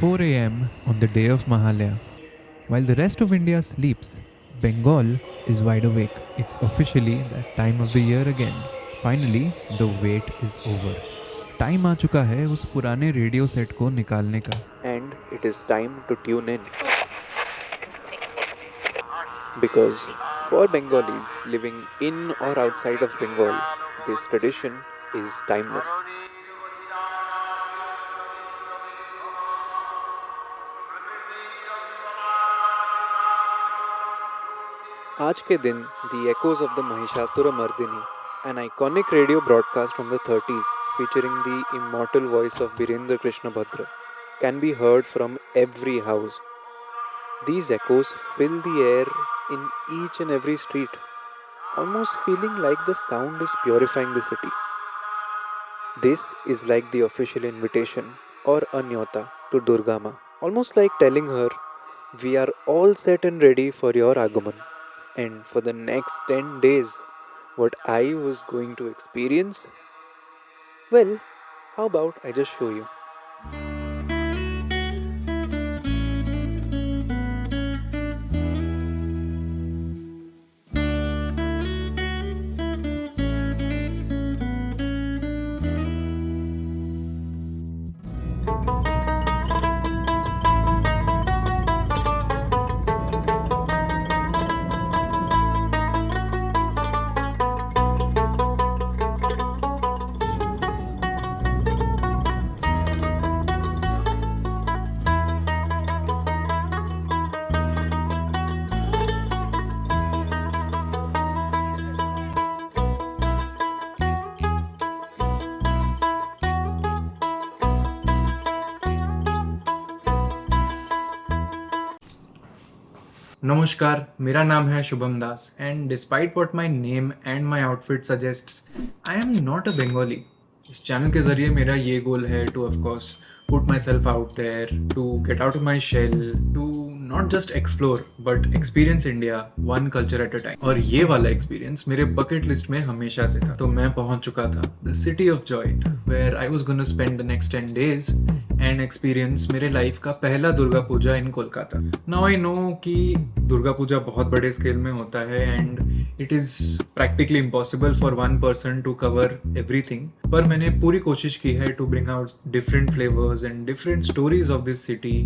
4 a.m. on the day of Mahalaya. While the rest of India sleeps, Bengal is wide awake. It's officially that time of the year again. Finally, the wait is over. Time आ चुका है उस पुराने radio set को निकालने का. And it is time to tune in. Because for Bengalis living in or outside of Bengal, this tradition is timeless. आज के दिन The Echoes of the Mahishasura Mardini, an iconic radio broadcast from the 30s featuring the immortal voice of Birendra Krishna Bhadra, can be heard from every house. These echoes fill the air in each and every street, almost feeling like the sound is purifying the city. This is like the official invitation or a nyota to Durga Ma, almost like telling her, we are all set and ready for your Agaman. And for the next 10 days, what I was going to experience? Well, how about I just show you? नमस्कार, मेरा नाम है Shubham Das and despite what my name and my outfit suggests, I am not a Bengali. इस channel के ज़रिए मेरा ये goal है to of course put myself out there, to get out of my shell, to not just explore but experience India one culture at a time. और ये वाला experience मेरे बकेट लिस्ट में हमेशा से था. तो मैं पहुंच चुका था the city of joy, where I was gonna spend the next 10 days and experience मेरे लाइफ का पहला Durga Puja in Kolkata. Now I know कि दुर्गा पूजा बहुत बड़े स्केल में होता है and it is practically impossible for one person to cover everything. पर मैंने पूरी कोशिश की है to bring out different flavours and different stories of this city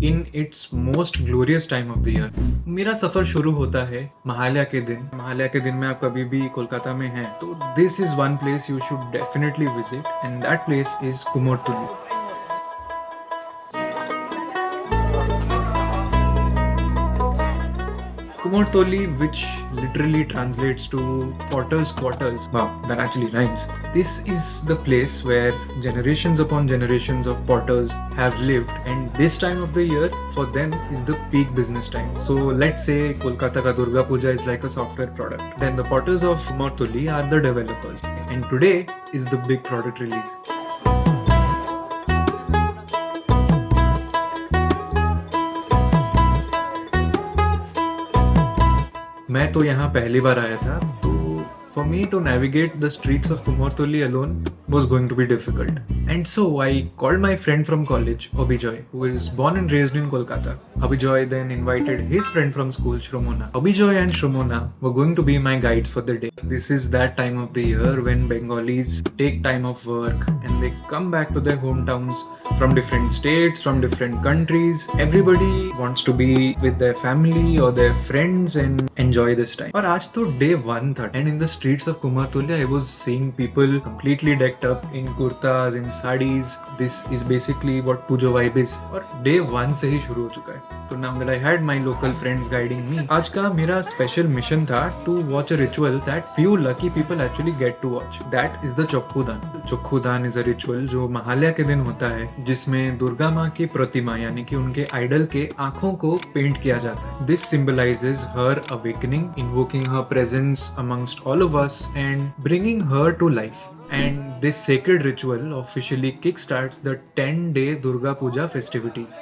in its most glorious time of the year. मेरा सफ़र शुरू होता है महालया के दिन. महालया के दिन में आप कभी भी कोलकाता में हैं तो this is one place you should definitely visit and that place is Kumortuli. Kumortoli, which literally translates to potter's quarters. Wow, that actually rhymes. This is the place where generations upon generations of potters have lived, and this time of the year for them is the peak business time. So let's say Kolkata ka Durga Puja is like a software product. Then the potters of Kumortoli are the developers. And today is the big product release. मैं तो यहाँ पहली बार आया था, तो for me to navigate the streets of Kumortoli alone was going to be difficult. And so I called my friend from college, Abhijoy, who is born and raised in Kolkata. Abhijoy then invited his friend from school, Shromona. Abhijoy and Shromona were going to be my guides for the day. This is that time of the year when Bengalis take time off work and they come back to their hometowns from different states, from different countries. Everybody wants to be with their family or their friends and enjoy this time. और आज तो day 1 था and in the streets of Kumartuli I was seeing people completely decked up in kurtas, in sarees. This is basically what Pujo vibe is. और day 1 से ही शुरू हो चुका है. तो now that I had my local friends guiding me, आज का मेरा special mission था to watch a ritual that few lucky people actually get to watch. That is the Chokhudan. Chokhudan is a ritual जो महालया के दिन होता है, जिसमें दुर्गा माँ की प्रतिमा यानी कि उनके आइडल के आंखों को पेंट किया जाता है. This symbolizes her awakening, invoking her presence amongst all of us and bringing her to life. And this sacred ritual officially kickstarts the 10-day Durga Puja festivities.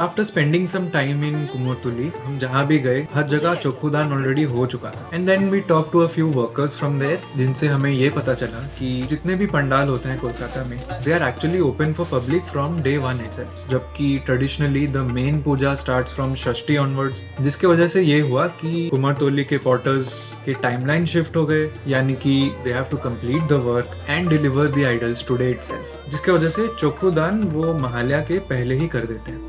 After spending some time in Kumortuli हम जहाँ भी गए हर जगह चोखुदान already हो चुका था. And then we talk to a few workers from there, जिनसे हमें ये पता चला कि जितने भी पंडाल होते हैं कोलकाता में, they are actually open for public from day one itself. जबकि traditionally the main puja starts from Shashthi onwards, जिसके वजह से ये हुआ कि कुमोरटुली के पॉटर्स के टाइमलाइन शिफ्ट हो गए, यानी कि they have to complete the work and deliver the idols today itself, जिसके वजह से चोखुदान वो महालया के पहले ही कर देते हैं.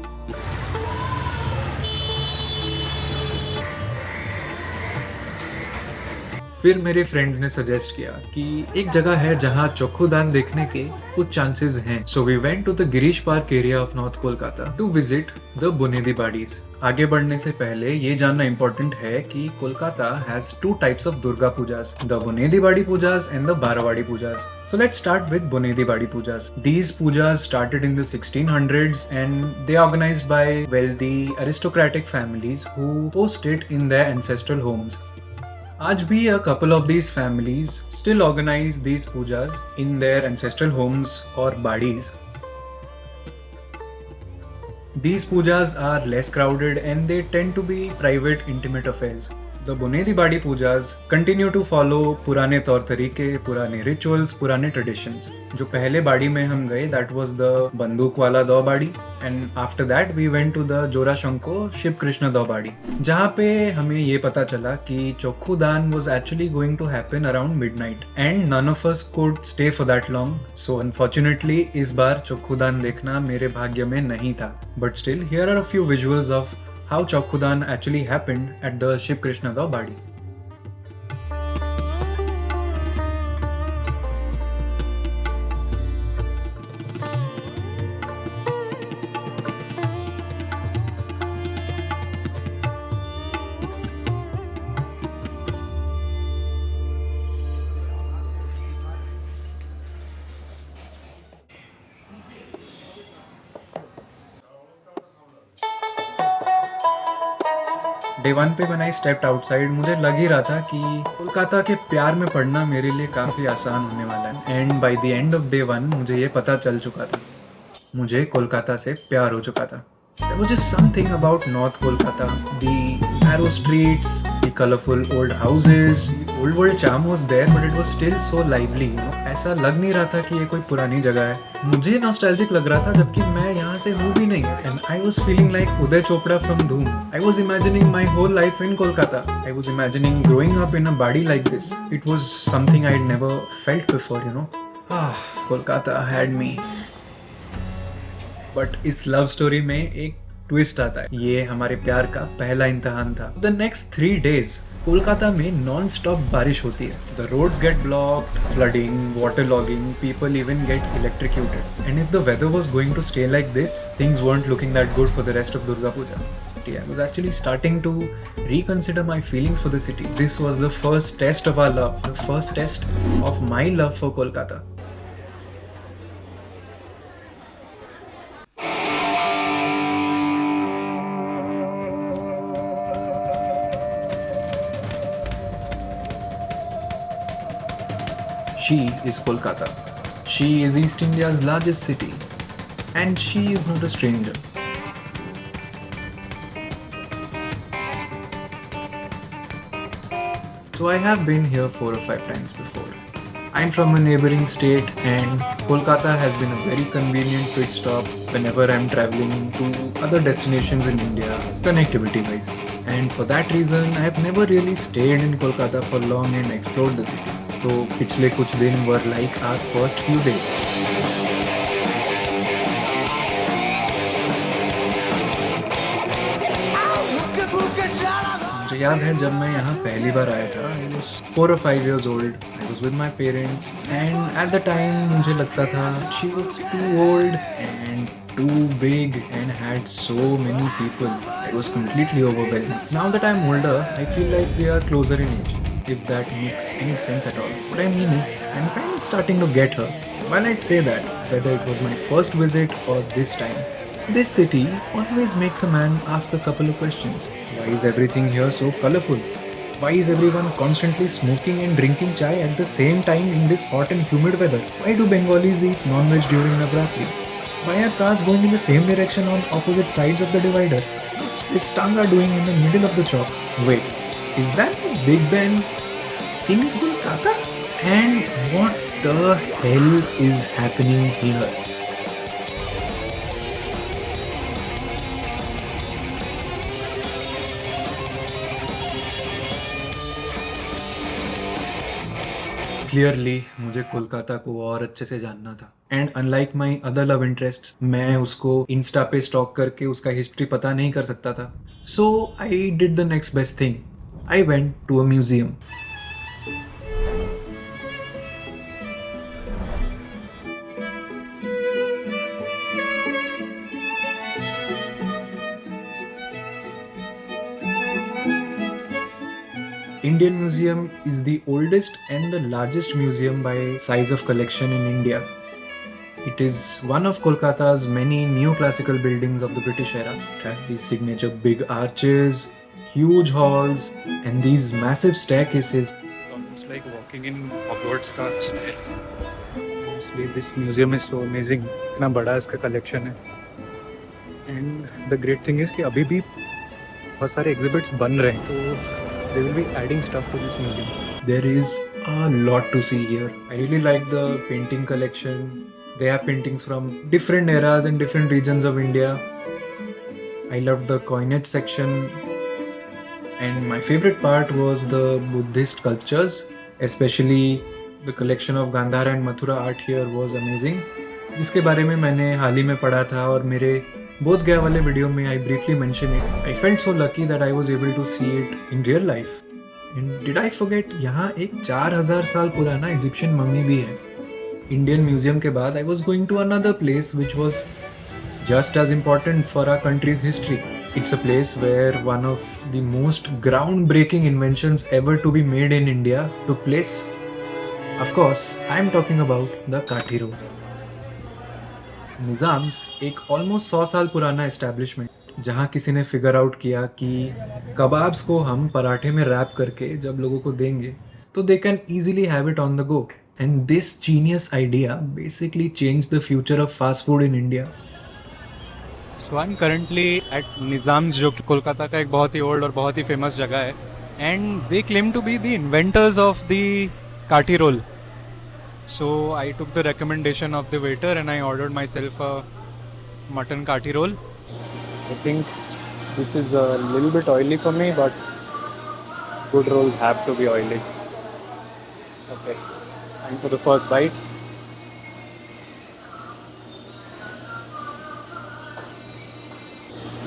फिर मेरे फ्रेंड्स ने सजेस्ट किया कि एक जगह है जहाँ चोखुदान देखने के कुछ चांसेस हैं. So we went to the Girish Park area of north Kolkata to visit the bunedi baris. आगे बढ़ने से पहले ये जानना इम्पोर्टेंट है कि Kolkata has two types of Durga pujas, the bunedi bari pujas and the barowari pujas. So let's start with Bunedi Badi Pujas. These pujas started in the 1600s and they are organized by wealthy aristocratic families who host it in their ancestral homes. आज भी a couple of these families still organize these pujas in their ancestral homes or badis. These pujas are less crowded and they tend to be private, intimate affairs. The Bunedi Badi Pujas continue to follow पुराने तौर तरीके, पुराने rituals, पुराने traditions. जो पहले बाड़ी में हम गए that was the बंदूक वाला दो बाड़ी and after that we went to the जोरा शंको शिव कृष्ण दो बाड़ी, जहाँ पे हमें ये पता चला कि चोखुदान was actually going to happen around midnight and none of us could stay for that long. So unfortunately इस बार चोखुदान देखना मेरे भाग्य में नहीं था. But still here are a few visuals of how Chokhudan actually happened at the Shiv Krishna Dao Badi. Day one पे when I stepped outside मुझे लग ही रहा था कि कोलकाता के प्यार में पड़ना मेरे लिए काफ़ी आसान होने वाला है. And by the end of day one मुझे ये पता चल चुका था, मुझे कोलकाता से प्यार हो चुका था. There was just something about North Kolkata, the narrow streets, the colorful old houses, the old world charm was there, but it was still so lively, you know. ऐसा लग नहीं रहा था कि ये कोई पुरानी जगह है. मुझे नॉस्टैल्जिक लग रहा था जबकि मैं यहाँ से हूँ भी नहीं. And I was feeling like Uday Chopra from Dhoom. I was imagining my whole life in Kolkata. I was imagining growing up in a body like this. It was something I'd never felt before, you know. Kolkata had me. But इस love story में एक twist आता है. ये हमारे प्यार का पहला इम्तिहान था. द नेक्स्ट 3 days कोलकाता में नॉन स्टॉप बारिश होती है. The roads get blocked, flooding, water logging, people even get electrocuted. And if the weather was going to stay like this, things weren't looking that good for the rest of Durga Puja. I was actually starting to reconsider my feelings for the city. This was the first test of our love, the first test of my love for Kolkata. She is Kolkata. She is East India's largest city. And she is not a stranger. So I have been here 4 or 5 times before. I'm from a neighboring state and Kolkata has been a very convenient pit stop whenever I'm traveling to other destinations in India, connectivity wise. And for that reason, I have never really stayed in Kolkata for long and explored the city. तो पिछले कुछ दिन were like our first few days. मुझे याद है जब मैं यहाँ पहली बार आया था, I was 4 or 5 years old. I was with my parents and at the time मुझे लगता था she was too old and too big and had so many people. I was completely overwhelmed. Now that I'm older, I feel like we are closer in age, if that makes any sense at all. What I mean is, I'm kind of starting to get her. When I say that, whether it was my first visit or this time, this city always makes a man ask a couple of questions. Why is everything here so colorful? Why is everyone constantly smoking and drinking chai at the same time in this hot and humid weather? Why do Bengalis eat non-veg during Navratri? Why are cars going in the same direction on opposite sides of the divider? What's this Tanga doing in the middle of the chalk? Wait, is that Big Ben in Kolkata? And what the hell is happening here? Clearly मुझे कोलकाता को और अच्छे से जानना था and unlike my other love interest मैं उसको Insta पे स्टॉक करके उसका हिस्ट्री पता नहीं कर सकता था so I did the next best thing I went to a museum Indian Museum is the oldest and the largest museum by size of collection in India. It is one of Kolkata's many neoclassical buildings of the British era. It has these signature big arches, huge halls, and these massive staircases. Almost like walking in Hogwarts का. Honestly, this museum is so amazing. इतना बड़ा इसका collection है. And the great thing is कि अभी भी बहुत सारे exhibits बन रहे हैं तो they will be adding stuff to this museum. There is a lot to see here. I really like the painting collection. They have paintings from different eras and different regions of India. I loved the coinage section. And my favorite part was the Buddhist sculptures, especially the collection of Gandhara and Mathura art here was amazing. जिसके बारे में मैंने हाल ही में पढ़ा था और मेरे बोध गया वाले वीडियो में I briefly mentioned it. I felt so lucky that I was able to see it in real life. And did I forget यहाँ एक 4000 साल पुराना इजिप्शियन मम्मी भी है. इंडियन म्यूजियम के बाद I was going to another place which was just as important for our country's history. It's a place where one of the most groundbreaking inventions ever to be made in India took place. Of course, I am talking about the Kathi Road. Nizam's एक almost 100 साल पुराना establishment जहाँ किसी ने figure out किया कि kebabs को हम पराठे में रैप करके जब लोगों को देंगे तो they can easily have it on the go and this genius idea basically change the future of fast food in India. So I'm currently at Nizam's जो कि कोलकाता का एक बहुत ही ओल्ड और बहुत ही फेमस जगह है and they claim to be the inventors of the Kathi roll. So I took the recommendation of the waiter and I ordered myself a mutton Kathi roll. I think this is a little bit oily for me, but good rolls have to be oily. Okay, time for the first bite.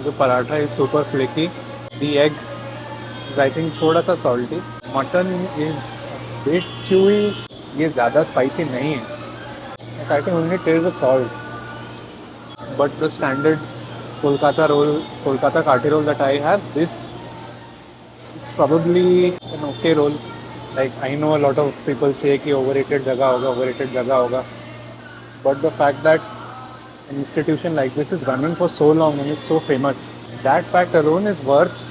The paratha is super flaky. The egg is I think थोड़ा सा salty. Mutton is a bit chewy. ये ज़्यादा spicy नहीं है. I can only taste the salt. But the standard Kolkata roll, Kolkata Kathi roll that I have, this is probably an okay roll. Like I know a lot of people say कि overrated जगह होगा. But the fact that an institution like this is running for so long and is so famous, that fact alone is worth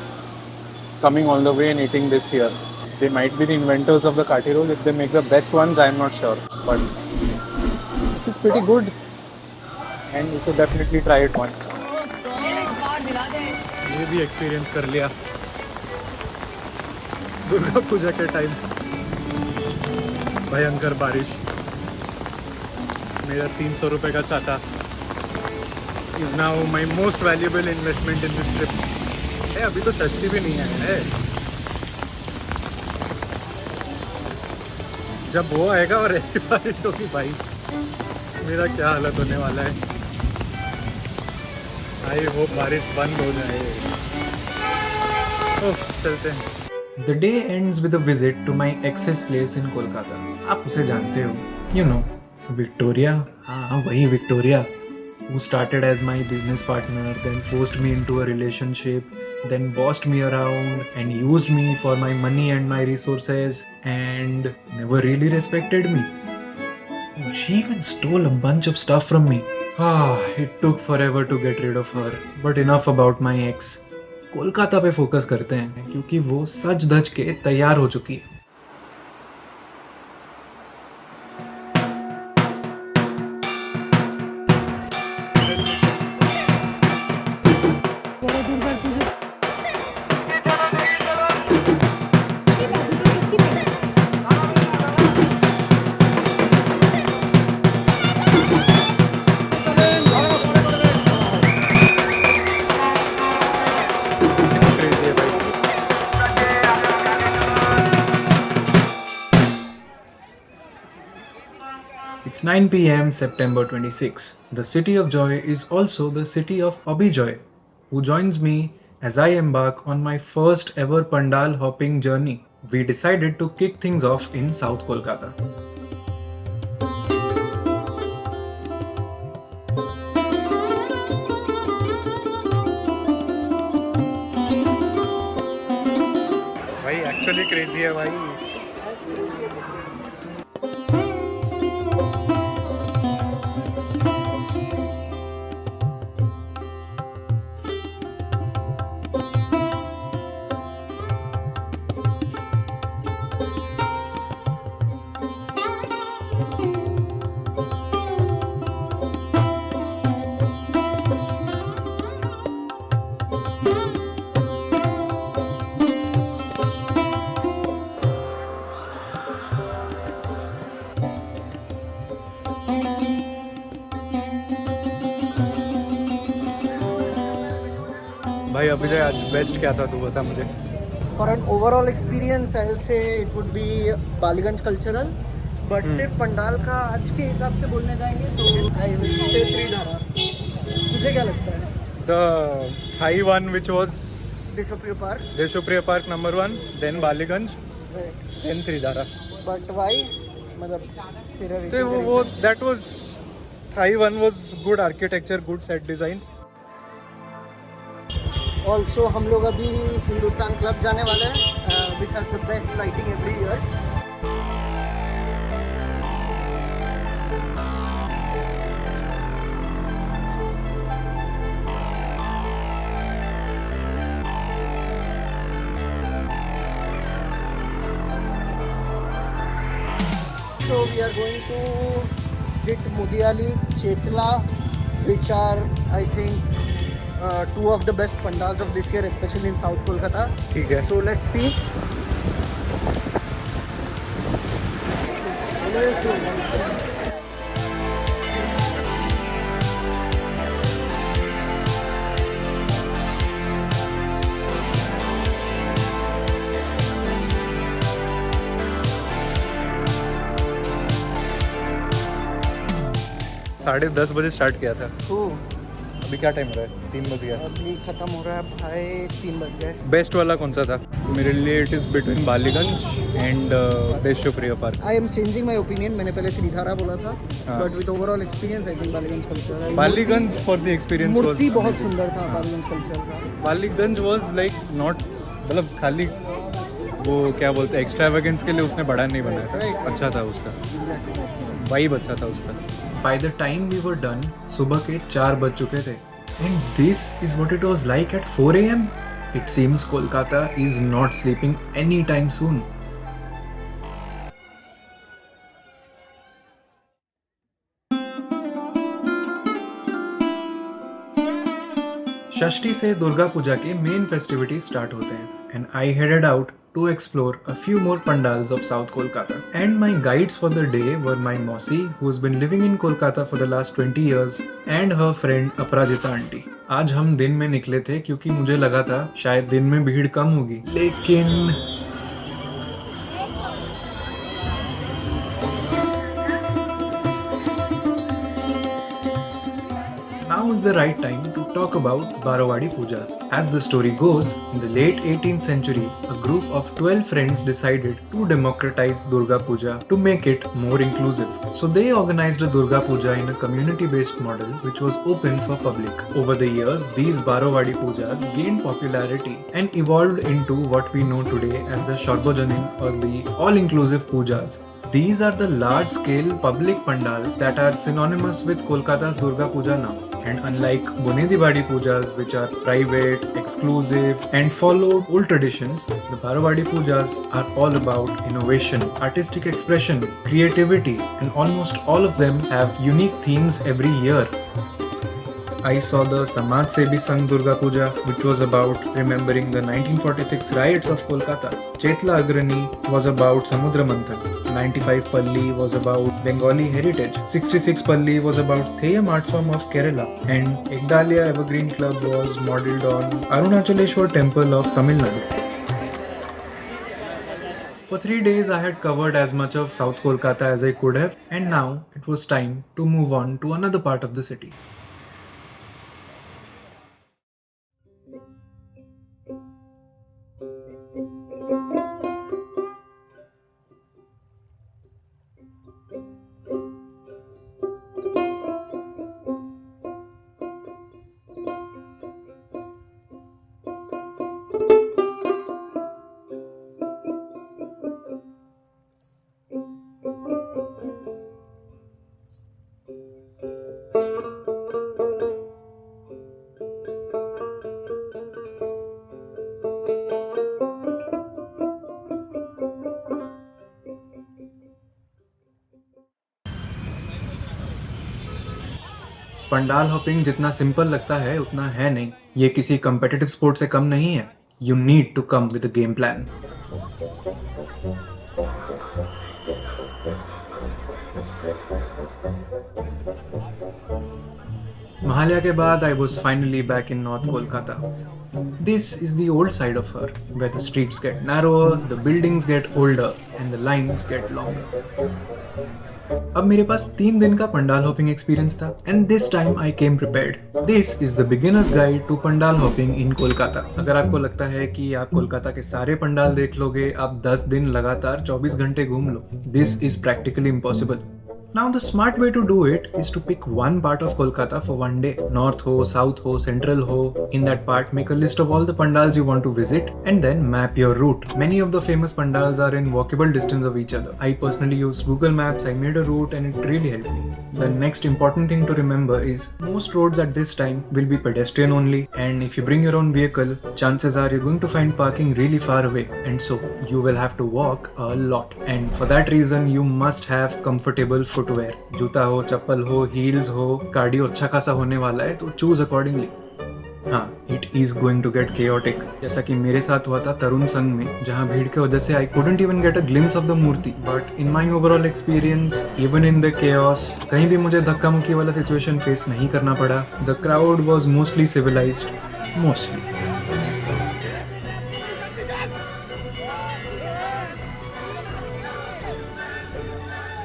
coming all the way and eating this here. They might be the inventors of the Kathi roll. If they make the best ones, I am not sure. But this is pretty good. And you should definitely try it once. ये भी experience कर लिया दुर्गा पूजा के time. भयंकर बारिश. मेरा 300 रुपये का छाता is now my most valuable investment in this trip. अभी तो षष्ठी भी नहीं आया है. जब वो आएगा और ऐसी बारिश होगी भाई मेरा क्या हालत होने वाला है. आई होप बारिश बंद हो जाए. ओह चलते हैं. The day ends with a visit to my ex's place in Kolkata. आप उसे जानते हो, you know, Victoria. हाँ वही Victoria. Who started as my business partner, then forced me into a relationship, then bossed me around and used me for my money and my resources and never really respected me. She even stole a bunch of stuff from me. It took forever to get rid of her. But enough about my ex. Kolkata पे focus करते हैं क्योंकि वो सच धज के तैयार हो चुकी है. It's 9 p.m. September 26. The city of joy is also the city of Obijoy, who joins me as I embark on my first ever pandal hopping journey. We decided to kick things off in South Kolkata. भाई actually crazy है भाई. भाई अभिजय आज best क्या था तू बता मुझे. For an overall experience, I'll say it would be Ballygunge cultural. But सिर्फ पंडाल का आज के हिसाब से बोलने जाएंगे तो I will say त्रिधारा. तुझे क्या लगता है? The Thai one which was Deshapriya park. Deshopriya Park number 1, then Baliganj, then Tridhara. But why? मतलब तेरा तो वो that was Thai one was good architecture, good set design. Also हम लोग अभी हिंदुस्तान क्लब जाने वाले हैं, which has the best lighting every year. So we are going to hit Mudiali, Chetla, which are I think two of the best pandals of this year, especially in South Kolkata. ठीक है. So let's see. साढ़े 10 बजे start किया था. Oh, अभी क्या time हो रहा है? 3 बज गया. अभी खत्म हो रहा है भाई, 3 बज गए. बेस्ट वाला कौन सा था? मेरे लिए it is between Ballygunge and Deshapriya Park. I am changing my opinion. मैंने पहले त्रिधारा बोला था, हाँ. But with overall experience I think Ballygunge culture. Ballygunge for the experience was मूर्ति बहुत सुंदर था बालीगंज कल्चर का. बालीगंज वाज लाइक नॉट, मतलब खाली वो क्या बोलते हैं एक्स्ट्रावेगेंस के लिए उसने बड़ा नहीं बनाया था. Right. अच्छा था उसका Exactly. वाइब, अच्छा था उसका. By the time we were done, सुबह के 4 बज चुके थे. And this is what it was like at 4 a.m. It seems Kolkata is not sleeping anytime soon. षष्ठी से दुर्गा पूजा के मेन फेस्टिविटीज स्टार्ट होते हैं and I headed out to explore a few more pandals of South Kolkata. And my guides for the day were my Mausi, who has been living in Kolkata for the last 20 years, and her friend Aparajita aunty. आज हम दिन में निकले थे क्योंकि मुझे लगा था शायद दिन में भीड़ कम होगी, लेकिन now is the right time to talk about Barawadi Pujas. As the story goes, in the late 18th century, a group of 12 friends decided to democratize Durga Puja to make it more inclusive. So they organized a Durga Puja in a community-based model which was open for public. Over the years, these Barawadi Pujas gained popularity and evolved into what we know today as the Sarvajanin or the all-inclusive pujas. These are the large-scale public pandals that are synonymous with Kolkata's Durga Puja now. And unlike Bunedibadi Pujas, which are private, exclusive, and follow old traditions, the Barawadi Pujas are all about innovation, artistic expression, creativity, and almost all of them have unique themes every year. I saw the Samaj Sebi Sangh Durga Puja, which was about remembering the 1946 riots of Kolkata. Chetla Agrani was about Samudra Manthan. 95 Palli was about Bengali heritage. 66 Palli was about Theyyam art form of Kerala. And Ekdalia Evergreen Club was modelled on Arunachaleshwar Temple of Tamil Nadu. For 3 days, I had covered as much of South Kolkata as I could have, and now it was time to move on to another part of the city. Pandal hopping जितना simple लगता है उतना है नहीं. ये किसी competitive sport से कम नहीं है. You need to come with a game plan. Mahalya के बाद I was finally back in North Kolkata. This is the old side of her, where the streets get narrower, the buildings get older, and the lines get longer. अब मेरे पास 3 दिन का pandal hopping experience था, and this time I came prepared. This is the beginners guide to pandal hopping in Kolkata. अगर आपको लगता है कि आप कोलकाता के सारे पंडाल देख लोगे, आप 10 दिन लगातार 24 घंटे घूम लो, this is practically impossible. Now the smart way to do it is to pick one part of Kolkata for one day. North ho, south ho, central ho. In that part, make a list of all the pandals you want to visit and then map your route. Many of the famous pandals are in walkable distance of each other. I personally used Google Maps. I made a route and it really helped me. The next important thing to remember is most roads at this time will be pedestrian only, and if you bring your own vehicle, chances are you're going to find parking really far away, and so you will have to walk a lot. And for that reason, you must have comfortable footwear. जूता हो, चप्पल हो, heels हो. Cardio अच्छा खासा होने वाला है, तो चूज अकॉर्डिंगली. हाँ, it is going to get chaotic, जैसा कि मेरे साथ हुआ था तरुण संघ में, जहाँ भीड़ के वजह से I couldn't even get a glimpse of the मूर्ति. But in my overall experience, even in the chaos, कहीं भी मुझे धक्का मुक्की वाला सिचुएशन फेस नहीं करना पड़ा. The crowd was mostly civilised, mostly.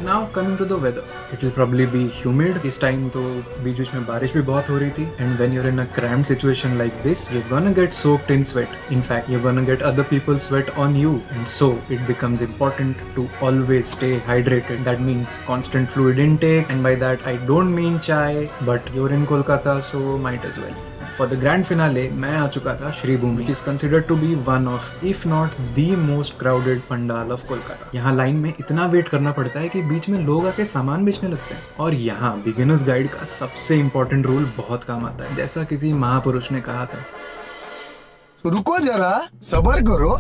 Now coming to the weather, it will probably be humid. इस time तो बीच में बारिश भी बहुत हो रही थी. And when you're in a cramped situation like this, you're gonna get soaked in sweat. In fact, you're gonna get other people's sweat on you. And so it becomes important to always stay hydrated. That means constant fluid intake. And by that I don't mean chai, but you're in Kolkata, so might as well. For the grand finale, मैं आ चुका था श्री भूमि, which is considered to be one of, if not the most crowded pandal of Kolkata. यहाँ line में इतना wait करना पड़ता है कि बीच में लोग आके सामान बेचने लगते हैं. और यहाँ बिगिनर्स गाइड का सबसे इम्पोर्टेंट रूल बहुत काम आता है, जैसा किसी महापुरुष ने कहा था. रुको जरा, सब्र करो.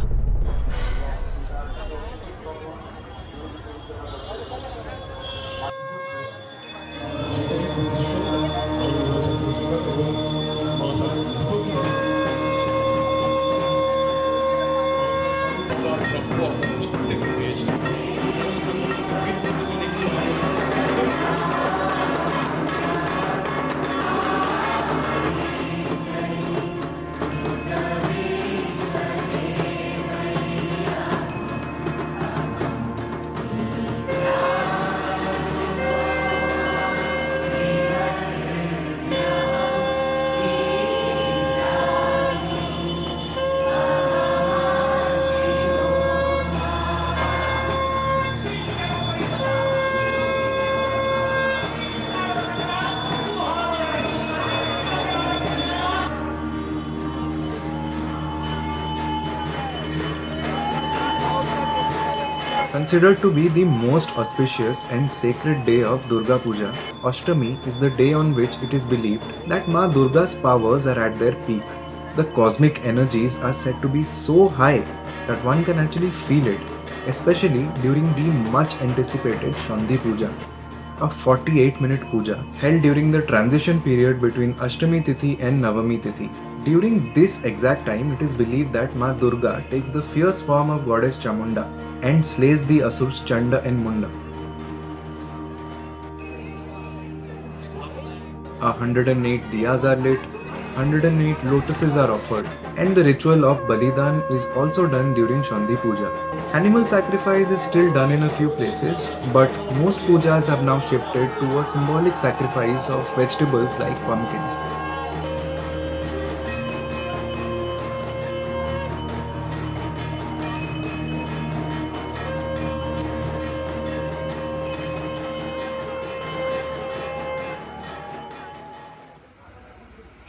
Considered to be the most auspicious and sacred day of Durga Puja, Ashtami is the day on which it is believed that Ma Durga's powers are at their peak. The cosmic energies are said to be so high that one can actually feel it, especially during the much anticipated Shandhi Puja, a 48-minute puja held during the transition period between Ashtami Tithi and Navami Tithi. During this exact time, it is believed that Ma Durga takes the fierce form of goddess Chamunda and slays the Asurs Chanda and Munda. 108 diyas are lit, 108 lotuses are offered, and the ritual of Balidan is also done during Shandi Puja. Animal sacrifice is still done in a few places, but most pujas have now shifted to a symbolic sacrifice of vegetables like pumpkins.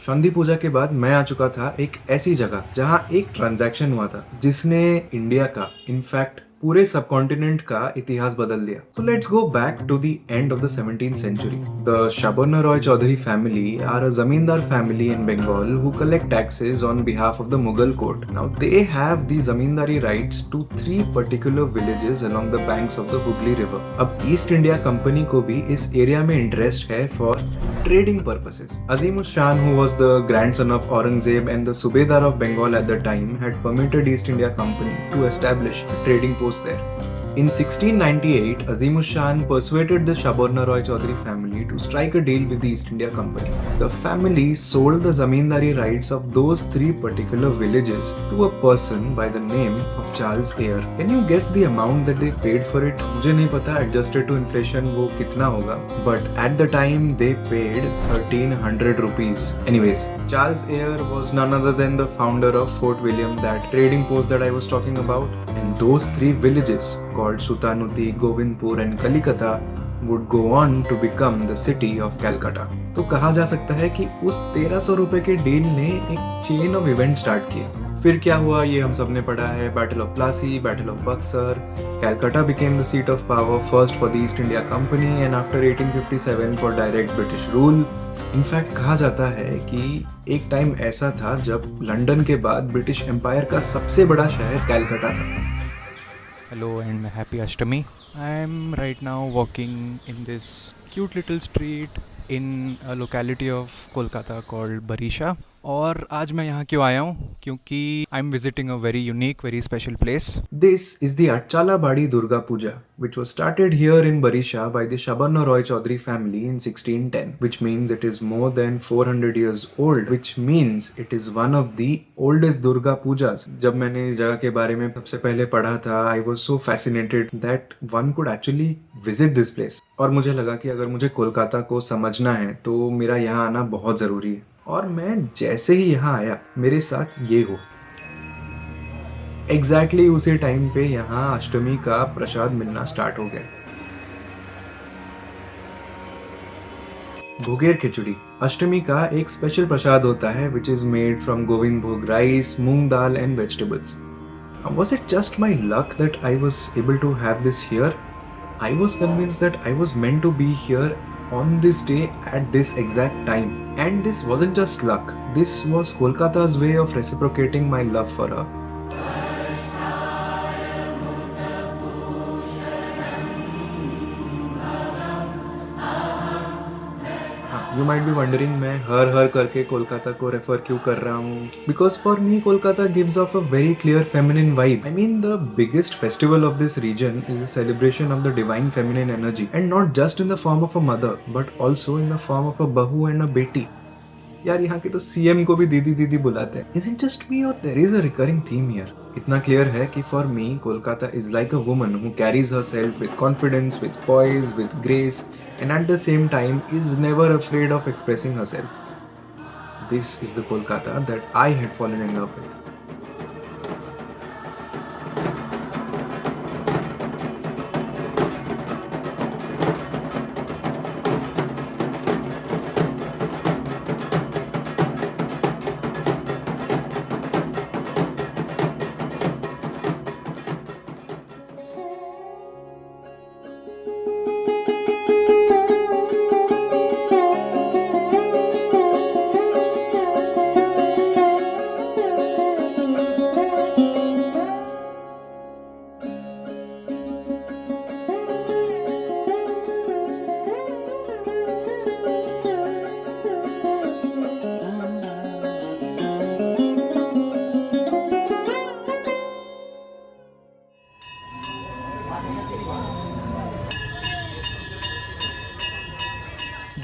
शांति पूजा के बाद मैं आ चुका था एक ऐसी जगह जहां एक ट्रांजैक्शन हुआ था जिसने इंडिया का इनफैक्ट पूरे सबकॉन्टिनेंट का इतिहास बदल दिया. So let's go back to the end of the 17th century. The Shabarna Roy Chaudhary family are a zamindar family in Bengal who collect taxes on behalf of the Mughal court. Now they have the zamindari rights to 3 particular villages along the banks of the Hooghly river. अब East India Company को भी इस area में interest है for trading purposes. Azimus Shan, who was the grandson of Aurangzeb and the Subedar of Bengal at the time, had permitted East India Company to establish a trading post there. In 1698, Azimus Shan persuaded the Shabarna Roy Chaudhary family to strike a deal with the East India Company. The family sold the zamindari rights of those 3 particular villages to a person by the name of Charles Eyre. Can you guess the amount that they paid for it? मुझे नहीं पता adjusted to inflation वो कितना होगा, but at the time they paid 1300 rupees. Anyways, Charles Eyre was none other than the founder of Fort William, that trading post that I was talking about, and those 3 villages called Sutanuti, Govindpur and Kalikata would go on to become the city of Calcutta. तो कहा जा सकता है कि उस 1300 रुपए के deal ने एक चेन ऑफ इवेंट स्टार्ट किए. फिर क्या हुआ ये हम सब ने पढ़ा है. Battle of Plassey, battle of Buxar. Calcutta became the seat of power first for the East India Company and after 1857 for direct British rule. In fact कहा जाता है कि एक टाइम ऐसा था जब लंदन के बाद ब्रिटिश एम्पायर का सबसे बड़ा शहर कैलकाटा था. Hello and happy Ashtami. I am right now walking in this cute little street in a locality of Kolkata called Barisha. और आज मैं यहाँ क्यों आया हूँ? क्योंकि I am visiting a very unique very special place. This is the Atchalabadi Durga Puja, which was started here in Barisha by the Shabarna Roy Chaudhary family in 1610, which means it is more than 400 years old, which means it is one of the oldest Durga Pujas. जब मैंने इस जगह के बारे में सबसे पहले पढ़ा था, I was so fascinated that one could actually visit this place. और मुझे लगा कि अगर मुझे कोलकाता को समझना है तो मेरा यहाँ आना बहुत ज़रूरी है. और मैं जैसे ही यहाँ आया मेरे साथ ये हो. एग्जैक्टली उसी टाइम पे यहाँ अष्टमी का प्रसाद मिलना स्टार्ट हो गया. भोगेर खिचड़ी अष्टमी का एक स्पेशल प्रसाद होता है which is made from Gobind bhog rice, moong dal and vegetables. Was it just my luck that I was able to have this here? I was convinced that I was meant to be here on this day at this exact time. And this wasn't just luck. This was Kolkata's way of reciprocating my love for her. You might be wondering मैं हर करके कोलकाता को refer क्यों कर रहा हूँ. Because for me Kolkata gives off a very clear feminine vibe. I mean the biggest festival of this region is a celebration of the divine feminine energy, and not just in the form of a mother but also in the form of a bahu and a beti. यार यहाँ के तो CM को भी दीदी दीदी बुलाते हैं. Is it just me or there is a recurring theme here? इतना क्लियर है कि for me Kolkata is like a woman who carries herself with confidence, with poise, with grace, and at the same time is never afraid of expressing herself. This is the Kolkata that I had fallen in love with.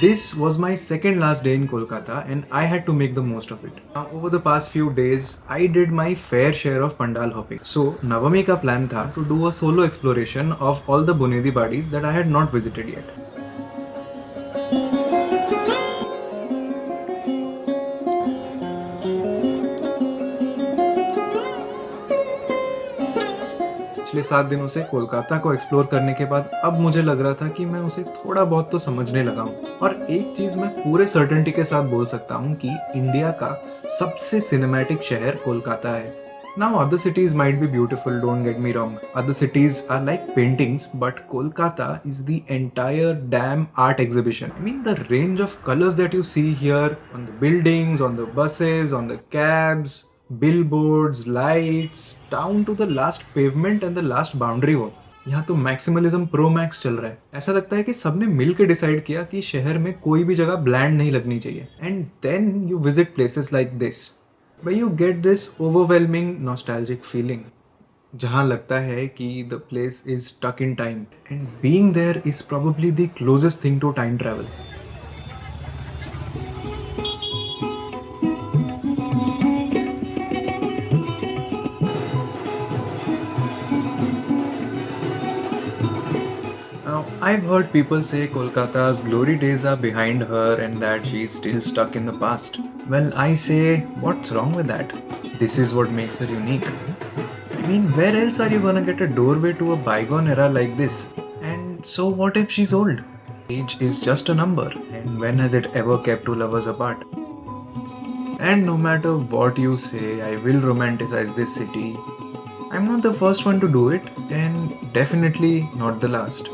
This was my second last day in Kolkata and I had to make the most of it. Now, over the past few days, I did my fair share of pandal hopping. So, Navami ka plan tha to do a solo exploration of all the Bunedi badis that I had not visited yet. पिछले 7 दिनों से कोलकाता को explore करने के बाद अब मुझे लग रहा था कि मैं उसे थोड़ा बहुत तो समझने लगा हूँ। और एक चीज मैं पूरे सर्टेनिटी के साथ बोल सकता हूँ कि इंडिया का सबसे सिनेमैटिक शहर कोलकाता है। Now other cities might be beautiful, don't get me wrong. Other cities are like paintings, but Kolkata is the entire damn art exhibition. I mean, the range of colors that you see here on the buildings, on the buses, on the cabs, billboards, lights, down to the last pavement and the last boundary wall. यहाँ तो मैक्सिमलिज्म pro max चल रहा है। ऐसा लगता है कि सबने मिलकर डिसाइड किया कि शहर में कोई भी जगह ब्लैंड नहीं लगनी चाहिए। And then you visit places like this, where you get this overwhelming nostalgic feeling, जहाँ लगता है कि the place is stuck in time, and being there is probably the closest thing to time travel. Now, I've heard people say Kolkata's glory days are behind her and that she's still stuck in the past. Well, I say, what's wrong with that? This is what makes her unique. I mean, where else are you gonna get a doorway to a bygone era like this? And so what if she's old? Age is just a number, and when has it ever kept two lovers apart? And no matter what you say, I will romanticize this city. I'm not the first one to do it, and definitely not the last.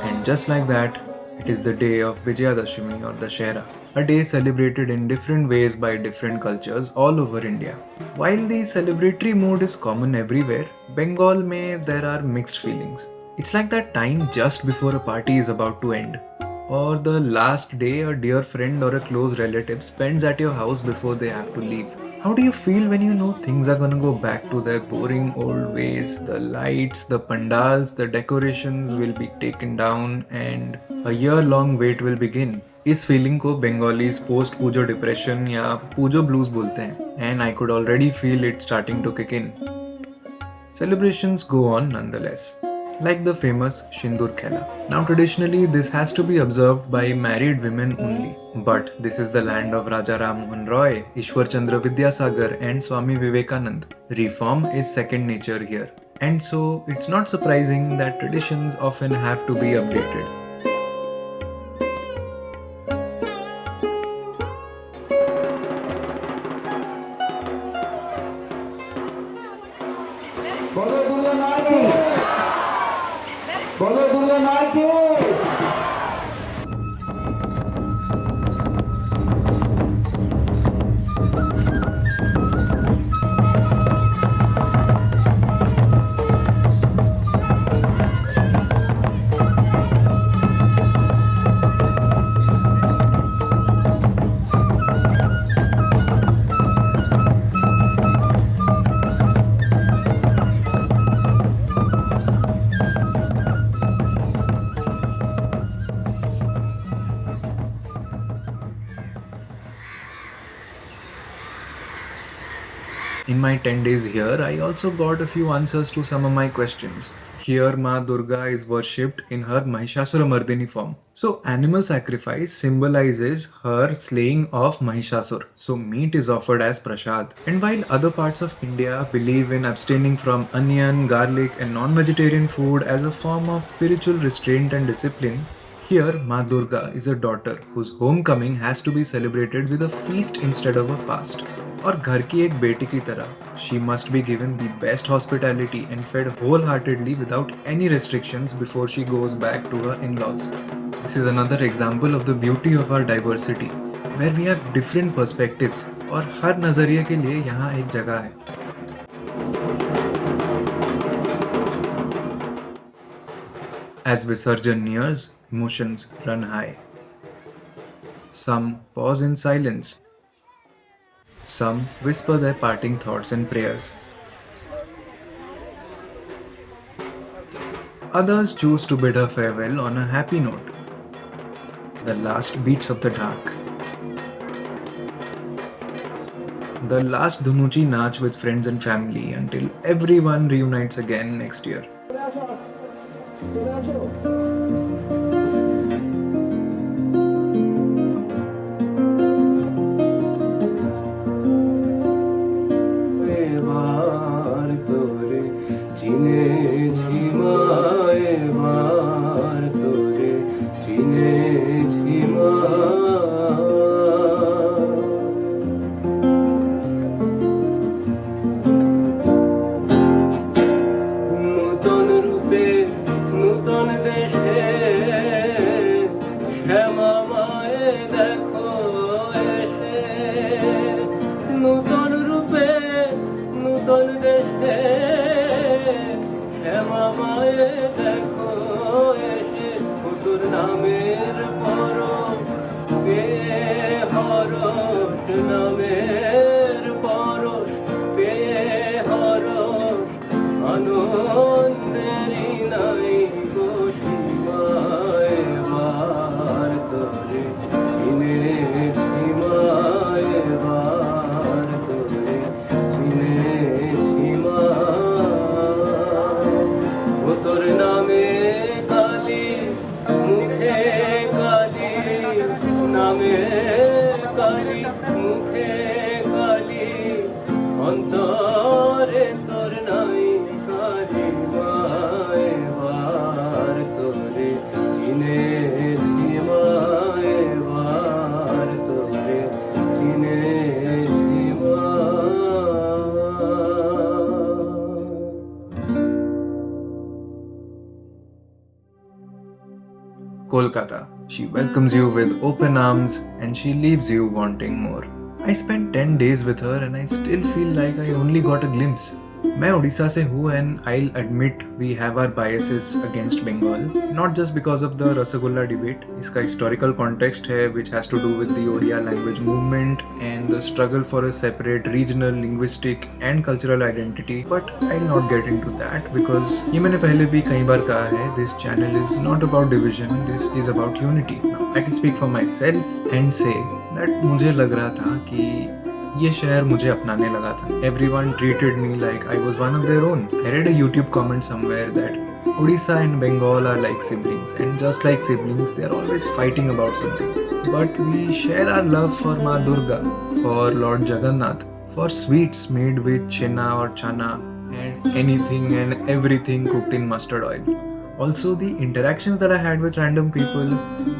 And just like that, it is the day of Vijayadashami or Dashera, a day celebrated in different ways by different cultures all over India. While the celebratory mood is common everywhere, Bengal mein there are mixed feelings. It's like that time just before a party is about to end, or the last day a dear friend or a close relative spends at your house before they have to leave. How do you feel when you know things are gonna go back to their boring old ways? The lights, the pandals, the decorations will be taken down and a year-long wait will begin. इस feeling को Bengalis post पूजो depression या पूजो blues बोलते हैं, and I could already feel it starting to kick in. Celebrations go on nonetheless, like the famous Shindur Khela. Now traditionally this has to be observed by married women only, but this is the land of Raja Ram Mohan Roy, Ishwar Chandra Vidyasagar and Swami Vivekanand. Reform is second nature here, and so it's not surprising that traditions often have to be updated. In my 10 days here, I also got a few answers to some of my questions. Here, Ma Durga is worshipped in her Mahishasuramardini form. So, animal sacrifice symbolizes her slaying of Mahishasur. So, meat is offered as prasad. And while other parts of India believe in abstaining from onion, garlic, and non-vegetarian food as a form of spiritual restraint and discipline, here, Ma Durga is a daughter whose homecoming has to be celebrated with a feast instead of a fast. और घर की एक बेटी की तरह, she must be given the best hospitality and fed wholeheartedly without any restrictions before she goes back to her in-laws. This is another example of the beauty of our diversity, where we have different perspectives और हर नजरिए के लिए यहाँ एक जगह है. As Visarjan nears, emotions run high. Some pause in silence. Some whisper their parting thoughts and prayers. Others choose to bid her farewell on a happy note. The last beats of the dak. The last Dhunuchi Nach with friends and family until everyone reunites again next year. Kolkata. She welcomes you with open arms and she leaves you wanting more. I spent 10 days with her and I still feel like I only got a glimpse. मैं उड़ीसा से हूँ and I'll admit we have our biases against Bengal, not just because of the Rasagulla debate. इसका historical context है which has to do with the Odia language movement and the struggle for a separate regional, linguistic and cultural identity. But I'll not get into that because ये मैंने पहले भी कई बार कहा है, this channel is not about division, this is about unity. Now, I can speak for myself and say that मुझे लग रहा था कि ये शहर मुझे अपनाने लगा था. Everyone treated me like I was one of their own. I read a YouTube comment somewhere that Odisha and Bengal are like siblings, and just like siblings, they are always fighting about something. But we share our love for Ma Durga, for Lord Jagannath, for sweets made with chenna or chana, and anything and everything cooked in mustard oil. Also, the interactions that I had with random people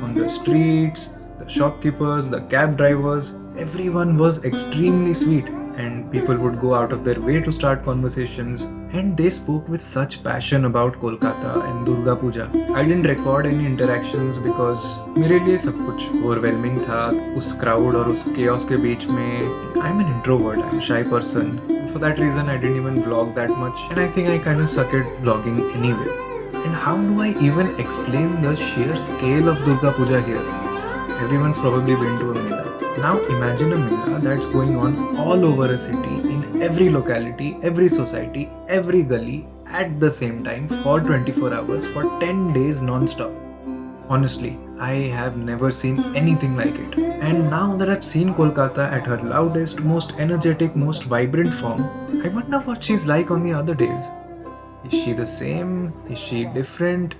on the streets, the shopkeepers, the cab drivers, everyone was extremely sweet and people would go out of their way to start conversations and they spoke with such passion about Kolkata and Durga Puja. I didn't record any interactions because मेरे लिए सब कुछ overwhelming था उस crowd और उस chaos के बीच में. I'm an introvert, I'm a shy person. For that reason I didn't even vlog that much and I think I kind of suck at vlogging anyway. And how do I even explain the sheer scale of Durga Puja here? Everyone's probably been to a Mela. Now imagine a Mela that's going on all over a city, in every locality, every society, every gully, at the same time for 24 hours for 10 days non-stop. Honestly, I have never seen anything like it. And now that I've seen Kolkata at her loudest, most energetic, most vibrant form, I wonder what she's like on the other days. Is she the same? Is she different?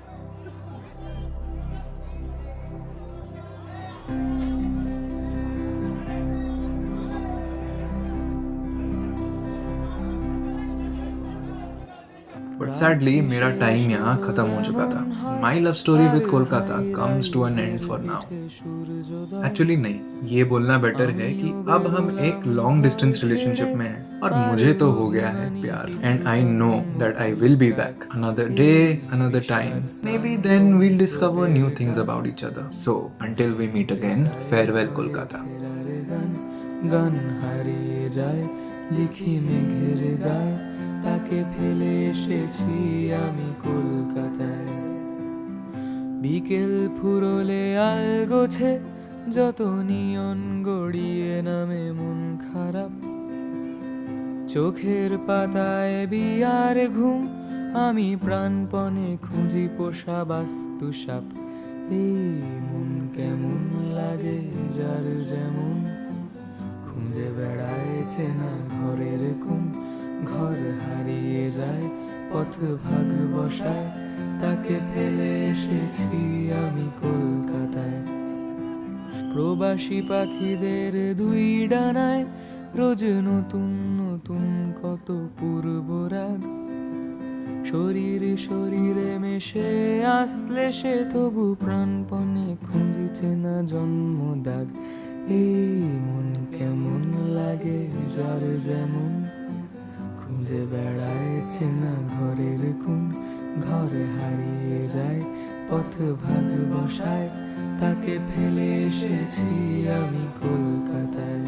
But sadly, मेरा time यहाँ खत्म हो चुका था. My love story with Kolkata comes to an end for now. Actually नहीं, ये बोलना better है कि अब हम एक लॉन्ग डिस्टेंस रिलेशनशिप में हैं और मुझे तो हो गया है प्यार. And I know that I will be back. Another day, another time. Maybe then we'll discover new things about each other. So until we meet again, farewell Kolkata. গান হারিয়ে যায় লিখি মেঘের গায় তাকে ফেলে এসেছি আমি কলকাতায় বিকেল ফুরলে আলগোছে যত নিয়ন গড়িয়ে নামে মন খারাপ চোখের পাতায় বিয়ার ঘুম আমি প্রাণপণে খুঁজি পোষা বাস্তু সাপ এই মন কেমন লাগে যার যেমন খুঁজে বেড়ায় চেনা ঘরের কোন ঘর হারিয়ে যায় পথ ভাগ বসায় তাকে ফেলে এসেছি আমি কলকাতায় প্রবাসী পাখিদের দুই ডানায় রোজ নতুন নতুন কত পূর্বরাগ শরীরে শরীরে মেশে আসলে সে তবু প্রাণপণে খুঁজিছে না জন্মদাগ এই মন কেমন লাগে যার যেমন খুঁজে বেড়ায় চেনা ঘরের কোন ঘর হারিয়ে যায় পথ ভাগ বসায় তাকে ফেলে এসেছি আমি কলকাতায়